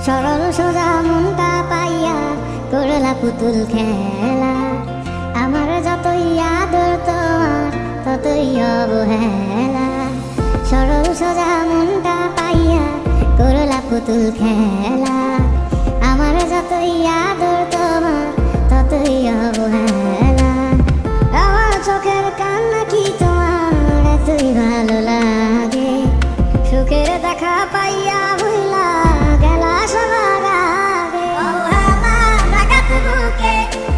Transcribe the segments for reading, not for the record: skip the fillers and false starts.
সরল সোজা মনটা পাইয়া করলা পুতুল খেলা। আমার যতই আদর তোমার ততই অবহেলা। সরল সোজা মনটা পাইয়া করলা পুতুল খেলা। আমার যতই আদর তোমার ততই অবহেলা। আমার চোখের কান্না কি তোমার এতই ভালো লাগে? সুখের দেখা পাইয়া ভুলা গেলা সবার আগে। ডাকাত বুকে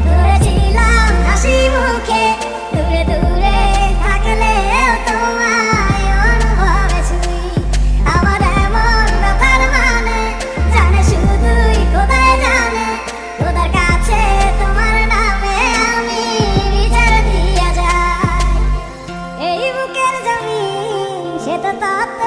ধরেছিলাম হাসি মুখে, দূরে দূরে থাকলেও তোমায় অনুভবে ছুঁই। আমার এমন ব্যাপার মানে জানে শুধুই খোদাই জানে। খোদার কাছে তোমার নামে আমি বিচার দিয়া যাই। এই বুকের জমি সে তো তত